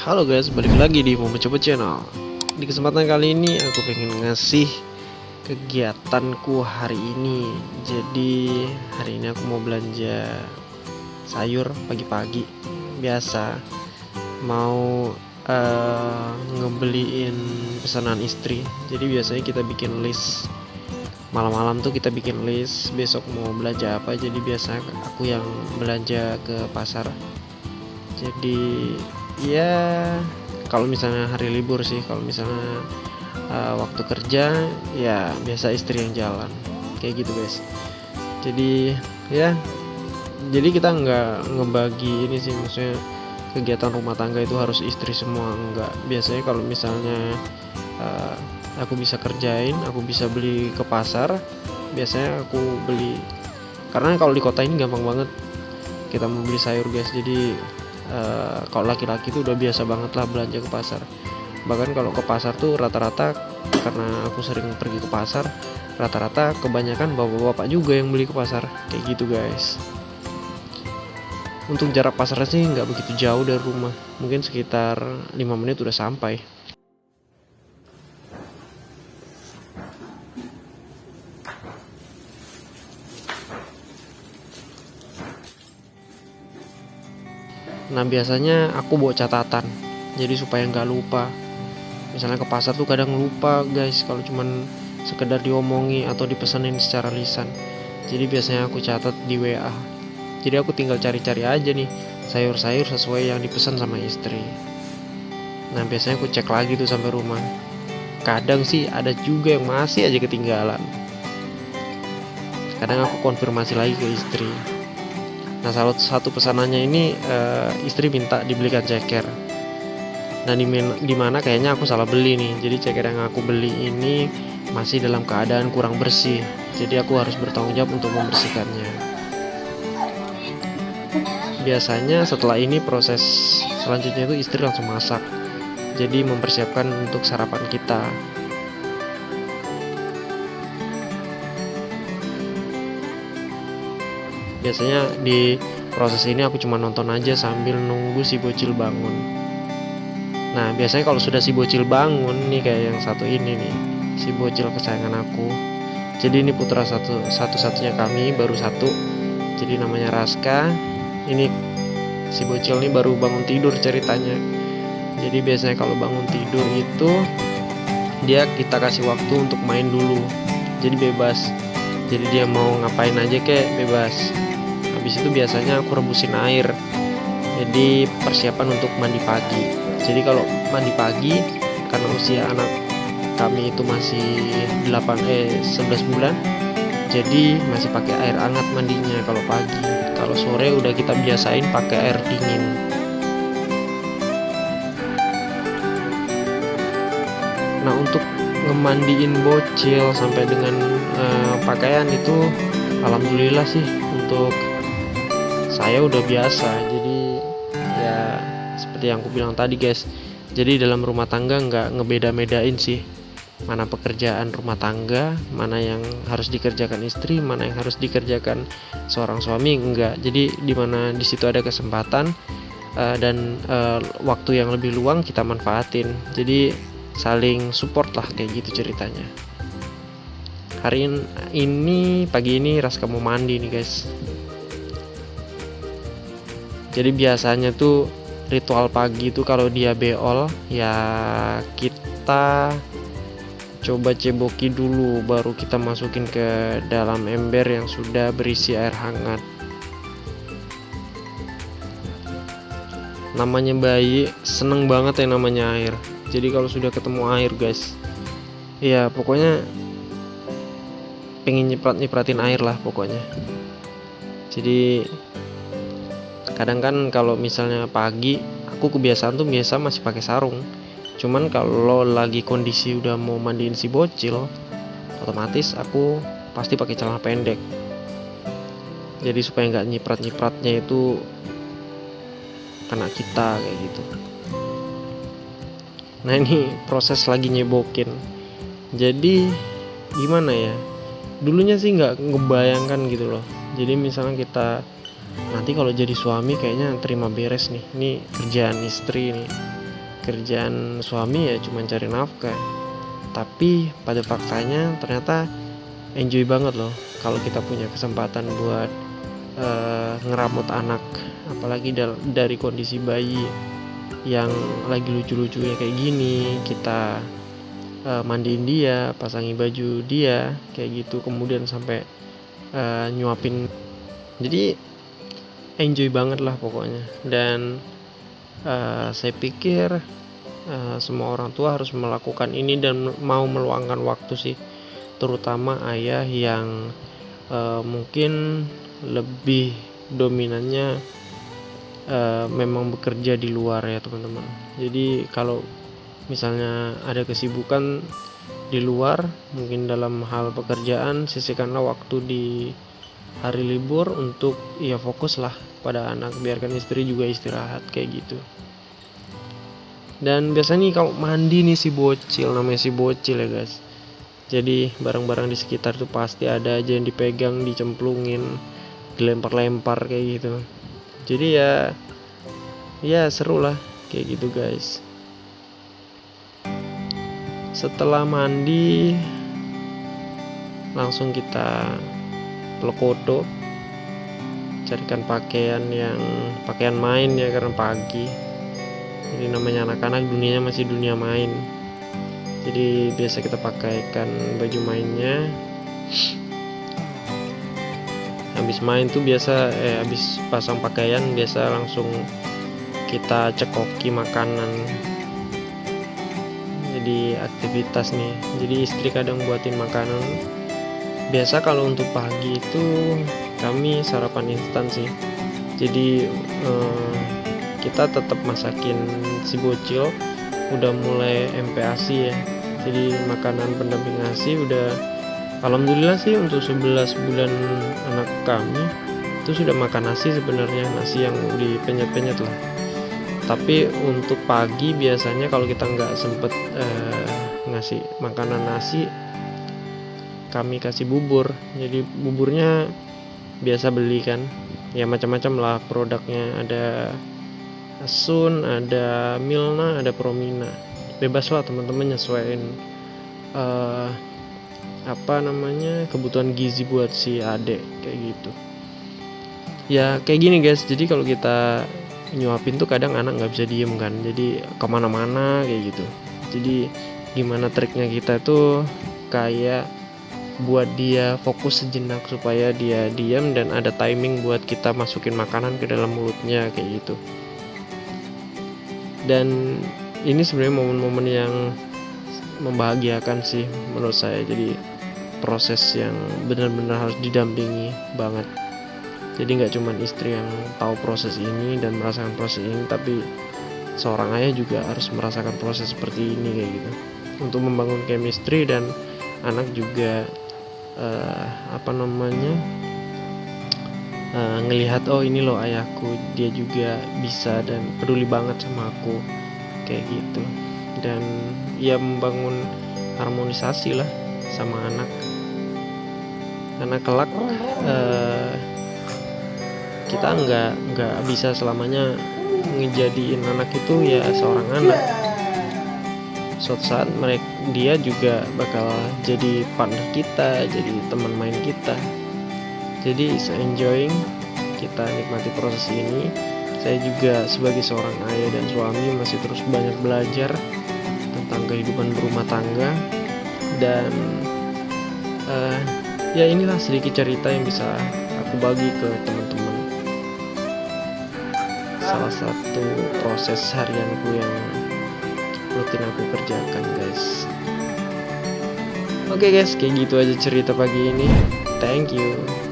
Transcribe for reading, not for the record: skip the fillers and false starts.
Halo guys, balik lagi di Momo Channel. Di kesempatan kali ini aku pengen ngasih kegiatanku hari ini. Jadi hari ini aku mau belanja sayur pagi-pagi. Biasa mau ngebeliin pesanan istri. Jadi biasanya kita bikin list. Malam-malam tuh kita bikin list besok mau belanja apa. Jadi biasanya aku yang belanja ke pasar. Jadi ya kalau misalnya hari libur sih, kalau misalnya waktu kerja ya biasa istri yang jalan kayak gitu guys. Jadi ya kita nggak ngebagi ini sih, maksudnya kegiatan rumah tangga itu harus istri semua, enggak. Biasanya kalau misalnya aku bisa kerjain, aku bisa beli ke pasar, biasanya aku beli, karena kalau di kota ini gampang banget kita mau beli sayur guys. Jadi kalau laki-laki tuh udah biasa banget lah belanja ke pasar. Bahkan kalau ke pasar tuh rata-rata, karena aku sering pergi ke pasar, rata-rata kebanyakan bapak-bapak juga yang beli ke pasar kayak gitu guys. Untuk jarak pasarnya sih nggak begitu jauh dari rumah, mungkin sekitar 5 menit udah sampai. Nah biasanya aku bawa catatan, jadi supaya nggak lupa. Misalnya ke pasar tuh kadang lupa guys kalau cuman sekedar diomongi atau dipesenin secara lisan. Jadi biasanya aku catat di WA. Jadi aku tinggal cari-cari aja nih sayur-sayur sesuai yang dipesan sama istri. Nah biasanya aku cek lagi tuh sampai rumah. Kadang sih ada juga yang masih aja ketinggalan. Kadang aku konfirmasi lagi ke istri. Nah salah satu pesanannya ini istri minta dibelikan ceker. Nah dimana kayaknya aku salah beli nih. Jadi ceker yang aku beli ini masih dalam keadaan kurang bersih. Jadi aku harus bertanggung jawab untuk membersihkannya. Biasanya setelah ini proses selanjutnya itu istri langsung masak. Jadi mempersiapkan untuk sarapan kita. Biasanya di proses ini aku cuma nonton aja sambil nunggu si bocil bangun. Nah biasanya kalau sudah si bocil bangun nih, kayak yang satu ini nih, si bocil kesayangan aku. Jadi ini putra satu-satunya kami, baru satu. Jadi namanya Raska. Ini si bocil nih baru bangun tidur ceritanya. Jadi biasanya kalau bangun tidur itu kita kasih waktu untuk main dulu. Jadi bebas. Jadi dia mau ngapain aja kayak bebas. Habis itu biasanya aku rebusin air. Jadi persiapan untuk mandi pagi. Jadi kalau mandi pagi, karena usia anak kami itu masih 11 bulan, jadi masih pakai air hangat mandinya kalau pagi. Kalau sore udah kita biasain pakai air dingin. Nah untuk ngemandiin bocil sampai dengan pakaian itu alhamdulillah sih untuk saya udah biasa. Jadi ya seperti yang aku bilang tadi guys, jadi dalam rumah tangga nggak ngebeda-bedain sih mana pekerjaan rumah tangga, mana yang harus dikerjakan istri, mana yang harus dikerjakan seorang suami, enggak. Jadi dimana di situ ada kesempatan dan waktu yang lebih luang kita manfaatin. Jadi saling support lah kayak gitu ceritanya. Hari ini pagi ini Raska mau mandi nih guys. Jadi biasanya tuh ritual pagi itu kalau dia beol ya kita coba ceboki dulu, baru kita masukin ke dalam ember yang sudah berisi air hangat. Namanya bayi seneng banget yang namanya air. Jadi kalau sudah ketemu air guys, ya pokoknya pengen nyipratin air lah pokoknya. Jadi kadang kan kalau misalnya pagi aku kebiasaan tuh biasa masih pakai sarung. Cuman kalau lagi kondisi udah mau mandiin si bocil, otomatis aku pasti pakai celana pendek. Jadi supaya nggak nyipratnya itu kena kita kayak gitu. Nah ini proses lagi nyebokin. Jadi gimana ya? Dulunya sih nggak ngebayangkan gitu loh. Jadi misalnya kita nanti kalau jadi suami kayaknya terima beres nih, ini kerjaan istri nih. kerjaan suami ya cuma cari nafkah. Tapi pada faktanya ternyata enjoy banget loh kalau kita punya kesempatan buat ngeramut anak, apalagi dari kondisi bayi yang lagi lucu-lucunya kayak gini, kita mandiin dia, pasangi baju dia kayak gitu, kemudian sampai nyuapin. Jadi enjoy banget lah pokoknya. Dan saya pikir semua orang tua harus melakukan ini dan mau meluangkan waktu sih, terutama ayah yang mungkin lebih dominannya memang bekerja di luar ya teman-teman. Jadi kalau misalnya ada kesibukan di luar, mungkin dalam hal pekerjaan, sisihkanlah waktu di hari libur untuk ya fokuslah pada anak, biarkan istri juga istirahat kayak gitu. Dan biasanya nih kalau mandi nih si bocil, namanya si bocil ya guys, jadi barang-barang di sekitar tuh pasti ada aja yang dipegang, dicemplungin, dilempar-lempar kayak gitu. Jadi ya seru lah kayak gitu guys. Setelah mandi langsung kita peluk foto, carikan pakaian main ya, karena pagi. Jadi namanya anak-anak dunianya masih dunia main. Jadi biasa kita pakaikan baju mainnya. Habis main tuh biasa habis pasang pakaian biasa langsung kita cekoki makanan. Jadi aktivitas nih. Jadi istri kadang buatin makanan. Biasa kalau untuk pagi itu kami sarapan instan sih. Jadi kita tetap masakin si bocil, udah mulai MPASI ya. Jadi makanan pendamping ASI udah, alhamdulillah sih untuk 11 bulan anak kami itu sudah makan nasi sebenarnya, nasi yang dipenyet-penyet lah. Tapi untuk pagi biasanya kalau kita nggak sempet ngasih makanan nasi, kami kasih bubur. Jadi buburnya biasa beli kan, ya macam-macam lah produknya, ada Sun, ada Milna, ada Promina. Bebas lah teman-teman nyesuaiin kebutuhan gizi buat si adek kayak gitu. Ya kayak gini guys. Jadi kalau kita nyuapin tuh kadang anak nggak bisa diem kan, jadi kemana-mana kayak gitu. Jadi gimana triknya kita tuh kayak buat dia fokus sejenak supaya dia diam, dan ada timing buat kita masukin makanan ke dalam mulutnya kayak gitu. Dan ini sebenarnya momen-momen yang membahagiakan sih menurut saya. Jadi proses yang benar-benar harus didampingi banget. Jadi nggak cuma istri yang tahu proses ini dan merasakan proses ini, tapi seorang ayah juga harus merasakan proses seperti ini kayak gitu, untuk membangun chemistry, dan anak juga ngelihat oh ini loh ayahku, dia juga bisa dan peduli banget sama aku kayak gitu. Dan ya membangun harmonisasi lah sama anak, karena kelak kita nggak bisa selamanya ngejadiin anak itu ya seorang anak. Suatu saat dia juga bakal jadi partner kita, jadi teman main kita. Jadi enjoying, kita nikmati proses ini. Saya juga sebagai seorang ayah dan suami masih terus banyak belajar tentang kehidupan berumah tangga. Dan ya inilah sedikit cerita yang bisa aku bagi ke teman-teman. Salah satu proses harianku yang rutin aku kerjakan guys. Oke guys, kayak gitu aja cerita pagi ini. Thank you.